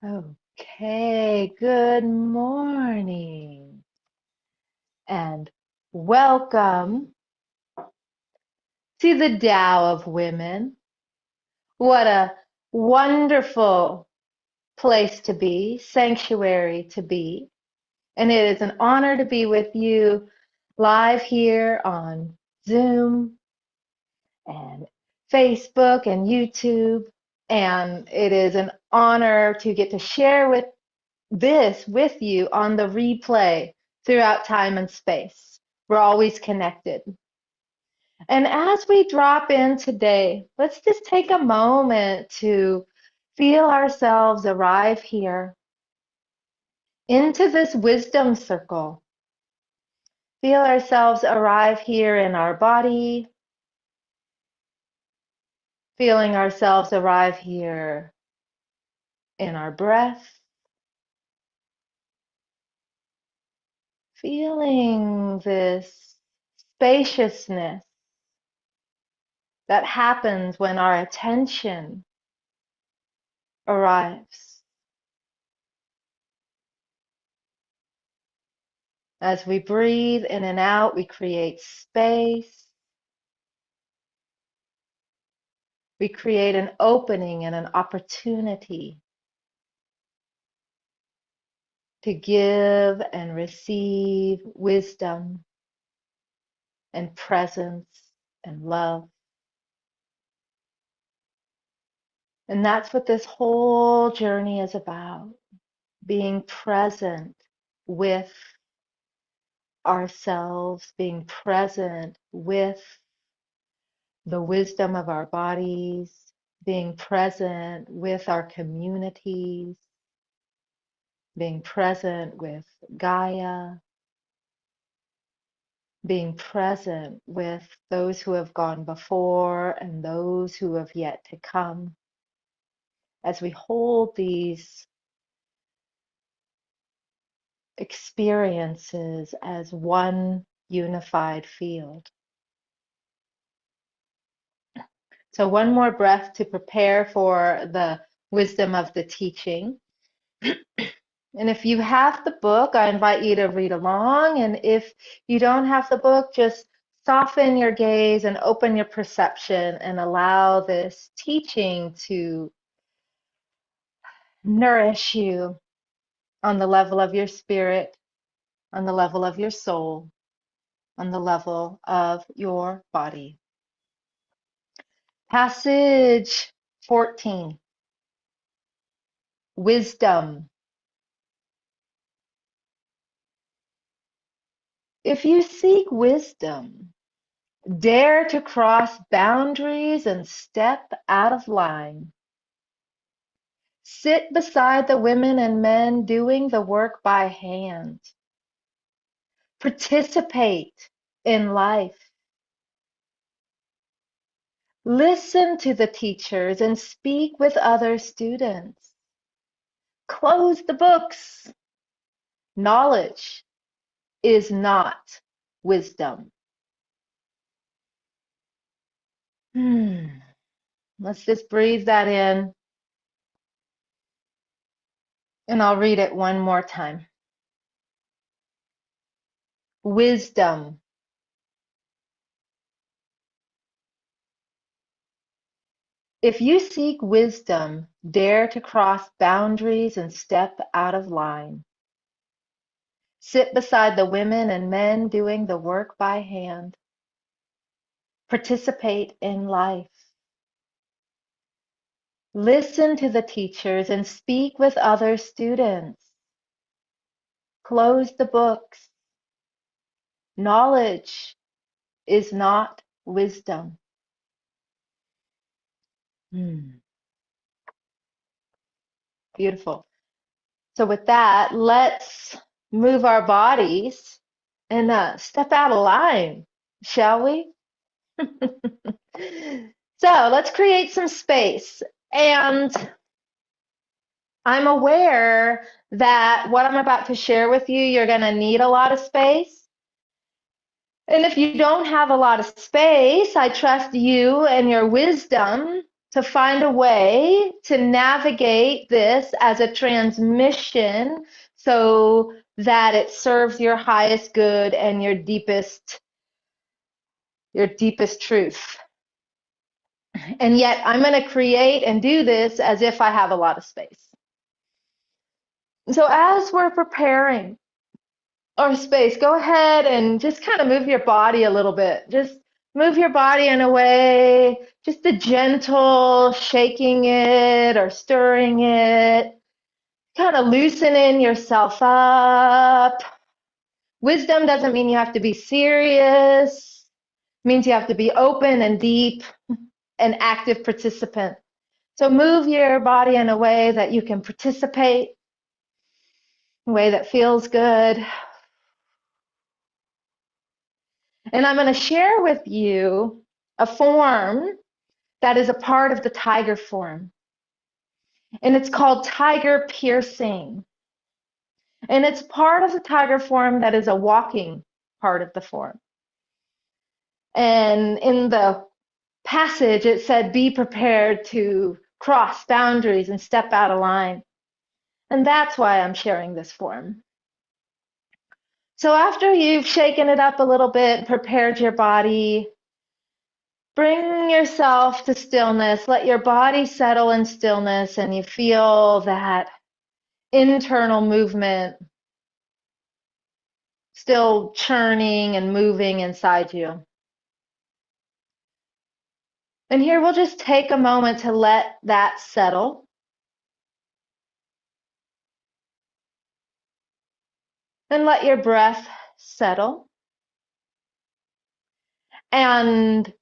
Okay, good morning and welcome to the Tao of Women. What a wonderful place to be, sanctuary to be. And it is an honor to be with you live here on Zoom and Facebook and YouTube. And it is an honor to get to share this with you on the replay throughout time and space. We're always connected. And as we drop in today, let's just take a moment to feel ourselves arrive here into this wisdom circle. Feel ourselves arrive here in our body, feeling ourselves arrive here in our breath, feeling this spaciousness that happens when our attention arrives. As we breathe in and out, we create space. We create an opening and an opportunity to give and receive wisdom and presence and love. And that's what this whole journey is about, being present with ourselves, being present with the wisdom of our bodies, being present with our communities, being present with Gaia, being present with those who have gone before and those who have yet to come. As we hold these experiences as one unified field. So one more breath to prepare for the wisdom of the teaching. And if you have the book, I invite you to read along. And if you don't have the book, just soften your gaze and open your perception and allow this teaching to nourish you on the level of your spirit, on the level of your soul, on the level of your body. Passage 14, wisdom. If you seek wisdom, dare to cross boundaries and step out of line. Sit beside the women and men doing the work by hand. Participate in life. Listen to the teachers and speak with other students. Close the books. Knowledge is not wisdom. Let's just breathe that in, and I'll read it one more time. Wisdom. If you seek wisdom, dare to cross boundaries and step out of line. Sit beside the women and men doing the work by hand. Participate in life. Listen to the teachers and speak with other students. Close the books. Knowledge is not wisdom. Beautiful. So with that, let's move our bodies and step out of line, shall we? So let's create some space. And I'm aware that what I'm about to share with you, you're going to need a lot of space. And if you don't have a lot of space, I trust you and your wisdom to find a way to navigate this as a transmission so that it serves your highest good and your deepest truth. And yet I'm going to create and do this as if I have a lot of space. So as we're preparing our space, go ahead and just kind of move your body a little bit. Just move your body in a way, just a gentle shaking it or stirring it, kind of loosening yourself up. Wisdom doesn't mean you have to be serious. It means you have to be open and deep, an active participant. So move your body in a way that you can participate, a way that feels good. And I'm going to share with you a form that is a part of the tiger form. And it's called tiger piercing. And it's part of the tiger form that is a walking part of the form. And in the passage, it said, be prepared to cross boundaries and step out of line. And that's why I'm sharing this form. So after you've shaken it up a little bit, prepared your body, bring yourself to stillness. Let your body settle in stillness and you feel that internal movement still churning and moving inside you. And here we'll just take a moment to let that settle. And let your breath settle. And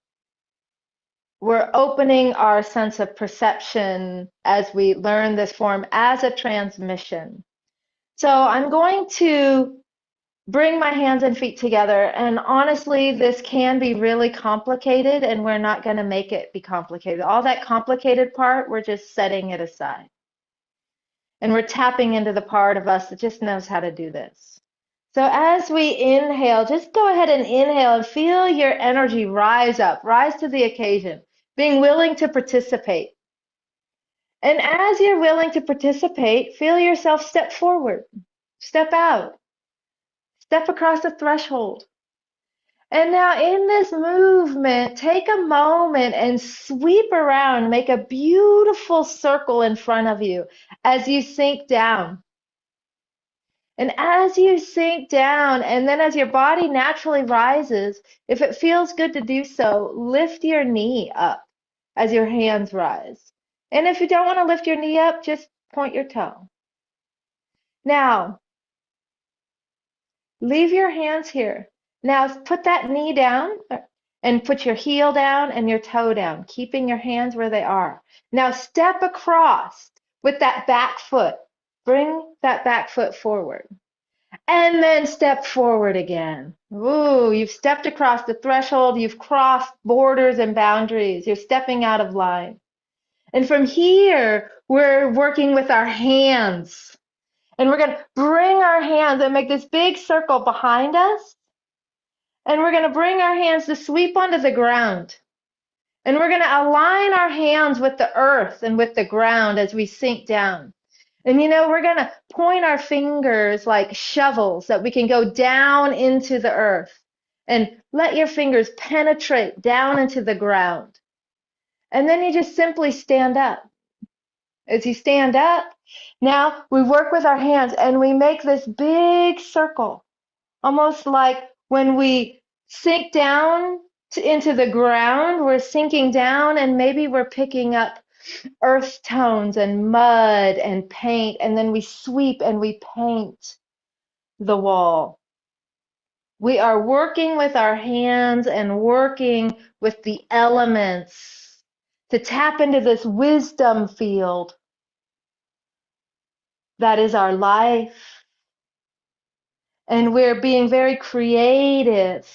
we're opening our sense of perception as we learn this form as a transmission. So I'm going to bring my hands and feet together. And honestly, this can be really complicated, and we're not going to make it be complicated. All that complicated part, we're just setting it aside. And we're tapping into the part of us that just knows how to do this. So as we inhale, just go ahead and inhale and feel your energy rise up, rise to the occasion, being willing to participate. And as you're willing to participate, feel yourself step forward, step out, step across the threshold. And now in this movement, take a moment and sweep around, make a beautiful circle in front of you as you sink down. And as you sink down, and then as your body naturally rises, if it feels good to do so, lift your knee up as your hands rise. And if you don't want to lift your knee up, just point your toe. Now, leave your hands here. Now, put that knee down and put your heel down and your toe down, keeping your hands where they are. Now, step across with that back foot. Bring that back foot forward. And then step forward again. Ooh, you've stepped across the threshold. You've crossed borders and boundaries. You're stepping out of line. And from here, we're working with our hands. And we're going to bring our hands and make this big circle behind us. And we're going to bring our hands to sweep onto the ground. And we're going to align our hands with the earth and with the ground as we sink down. And we're going to point our fingers like shovels that we can go down into the earth and let your fingers penetrate down into the ground. And then you just simply stand up. As you stand up, now we work with our hands and we make this big circle, almost like when we sink down into the ground, we're sinking down and maybe we're picking up earth tones and mud and paint, and then we sweep and we paint the wall. We are working with our hands and working with the elements to tap into this wisdom field that is our life. And we're being very creative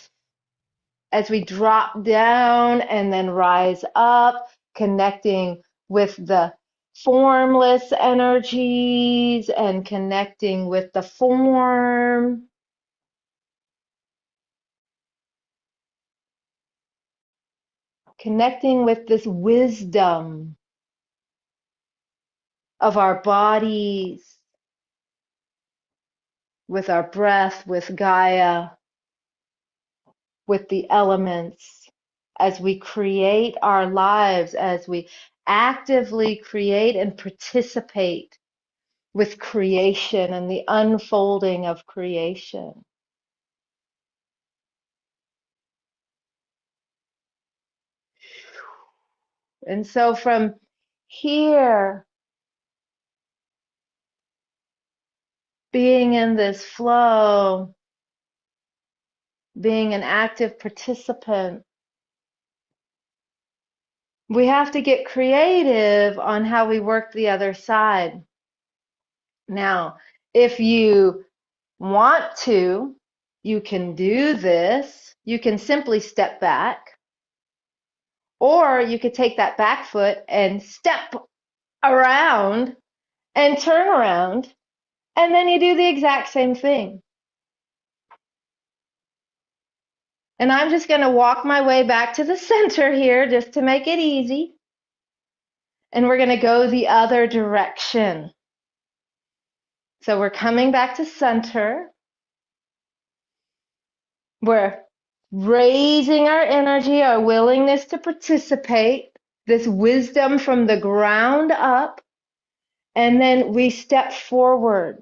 as we drop down and then rise up, connecting with the formless energies and connecting with the form. connecting with this wisdom of our bodies, with our breath, with Gaia, with the elements, as we create our lives, as we actively create and participate with creation and the unfolding of creation. And so from here, being in this flow, being an active participant, we have to get creative on how we work the other side. Now, if you want to, you can do this. You can simply step back, or you could take that back foot and step around and turn around, and then you do the exact same thing. And I'm just going to walk my way back to the center here just to make it easy. And we're going to go the other direction. So we're coming back to center. We're raising our energy, our willingness to participate, this wisdom from the ground up. And then we step forward.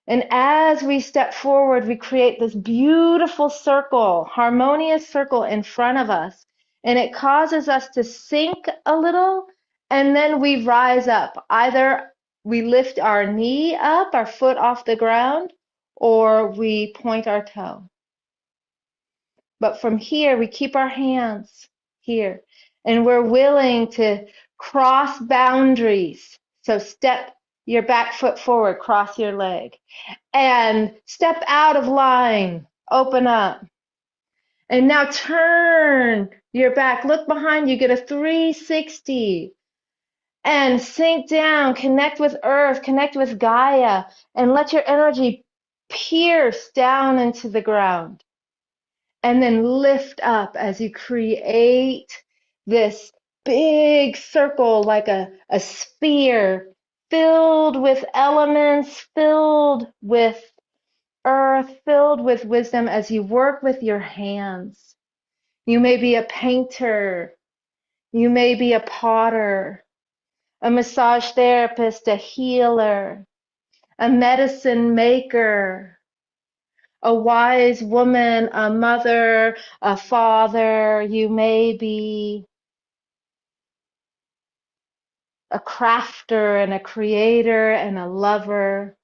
And as we step forward, we create this beautiful circle, harmonious circle in front of us. And it causes us to sink a little, and then we rise up. Either we lift our knee up, our foot off the ground, or we point our toe. But from here, we keep our hands here. And we're willing to cross boundaries. So step your back foot forward, cross your leg. And step out of line, open up. And now turn your back, look behind you, get a 360. And sink down, connect with earth, connect with Gaia, and let your energy pierce down into the ground. And then lift up as you create this big circle like a sphere filled with elements, filled with earth, filled with wisdom as you work with your hands. You may be a painter, you may be a potter, a massage therapist, a healer, a medicine maker, a wise woman, a mother, a father. You may be a crafter and a creator and a lover.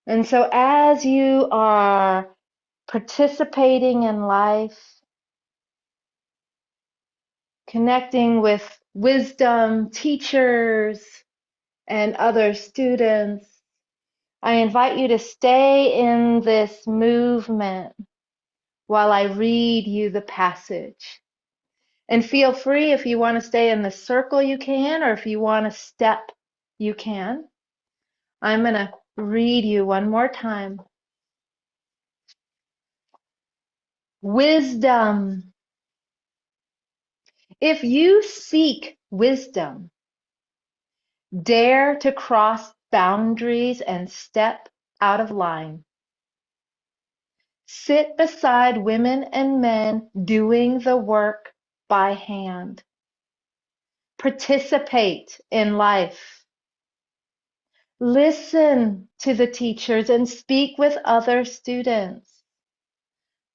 And so as you are participating in life, connecting with wisdom, teachers, and other students, I invite you to stay in this movement while I read you the passage. And feel free, if you want to stay in the circle, you can, or if you want to step, you can. I'm going to read you one more time. Wisdom. If you seek wisdom, dare to cross boundaries and step out of line. Sit beside women and men doing the work by hand. Participate in life. Listen to the teachers and speak with other students.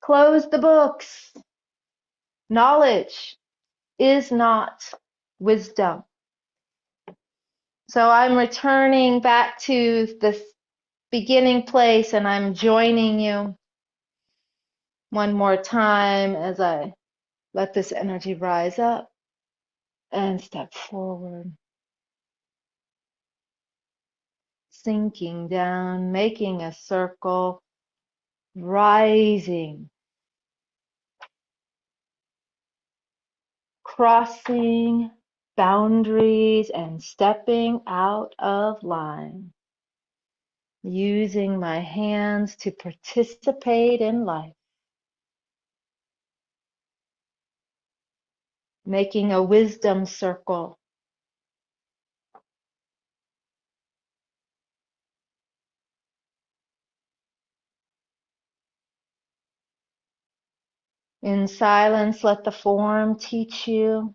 Close the books. Knowledge is not wisdom. So I'm returning back to this beginning place, and I'm joining you one more time as I let this energy rise up and step forward. Sinking down, making a circle, rising, crossing boundaries and stepping out of line, using my hands to participate in life. making a wisdom circle. In silence, let the form teach you.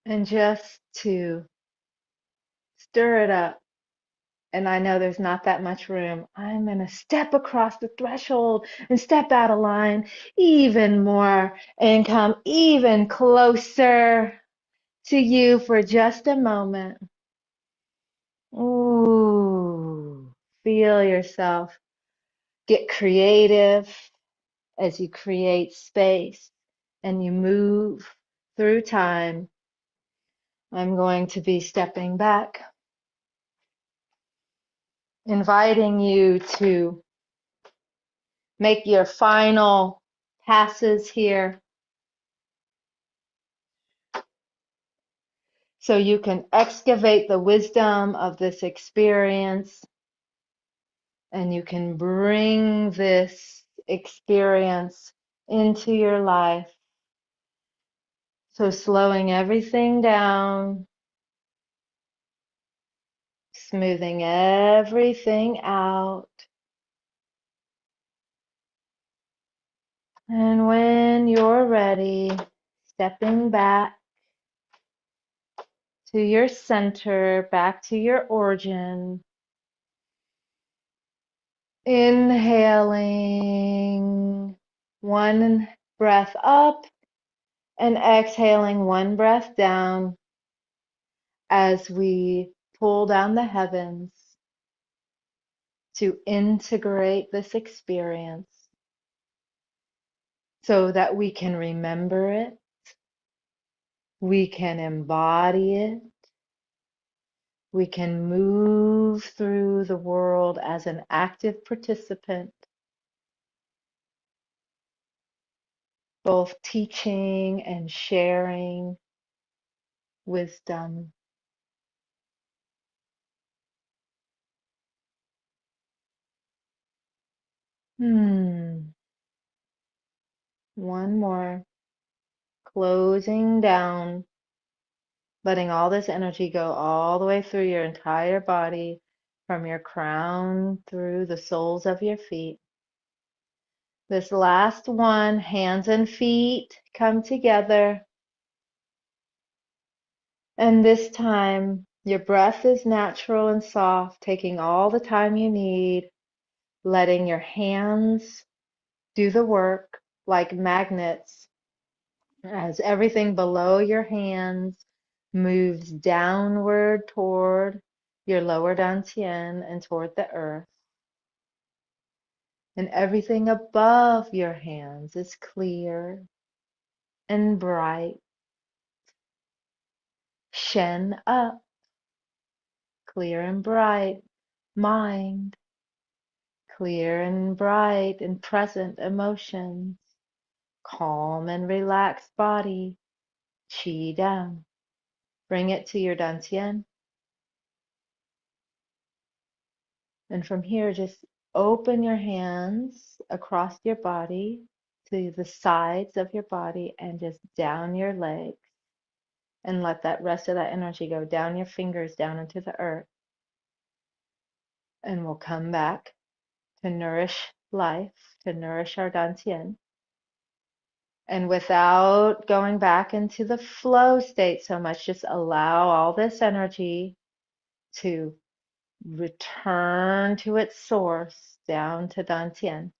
And just to stir it up, and I know there's not that much room, I'm going to step across the threshold and step out of line even more and come even closer to you for just a moment. Ooh, feel yourself get creative as you create space and you move through time. I'm going to be stepping back, inviting you to make your final passes here so you can excavate the wisdom of this experience and you can bring this experience into your life. So slowing everything down, smoothing everything out. And when you're ready, stepping back to your center, back to your origin, inhaling one breath up and exhaling one breath down as we pull down the heavens to integrate this experience so that we can remember it, we can embody it, we can move through the world as an active participant, both teaching and sharing wisdom. One more. Closing down, letting all this energy go all the way through your entire body, from your crown through the soles of your feet. This last one, hands and feet come together. And this time, your breath is natural and soft, taking all the time you need, letting your hands do the work like magnets as everything below your hands moves downward toward your lower dantian and toward the earth. And everything above your hands is clear and bright. Shen up, clear and bright mind, clear and bright and present emotions, calm and relaxed body, qi down. Bring it to your dantian. And from here, just open your hands across your body to the sides of your body and just down your legs. And let that rest of that energy go down your fingers, down into the earth. And we'll come back to nourish life, to nourish our dantian. And without going back into the flow state so much, just allow all this energy to return to its source, down to dantian.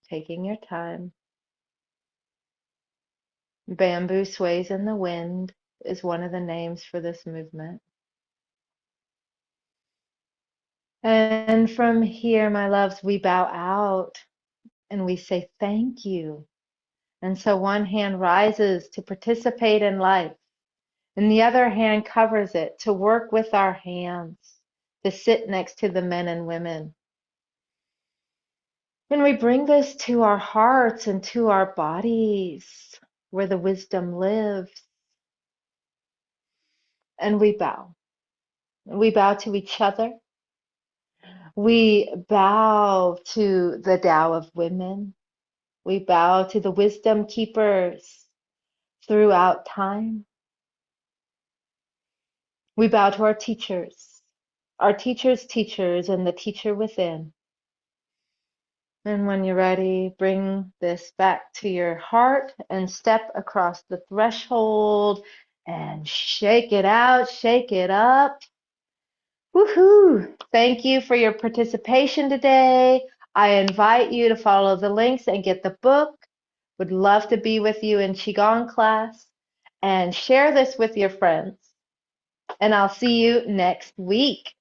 Taking your time. Bamboo sways in the wind is one of the names for this movement. And from here, my loves, we bow out and we say thank you. And so one hand rises to participate in life, and the other hand covers it to work with our hands, to sit next to the men and women. And we bring this to our hearts and to our bodies where the wisdom lives. And we bow. We bow to each other. We bow to the Tao of Women. We bow to the wisdom keepers throughout time. We bow to our teachers' teachers, and the teacher within. And when you're ready, bring this back to your heart and step across the threshold and shake it out, shake it up. Woohoo! Thank you for your participation today. I invite you to follow the links and get the book. Would love to be with you in Qigong class, and share this with your friends. And I'll see you next week.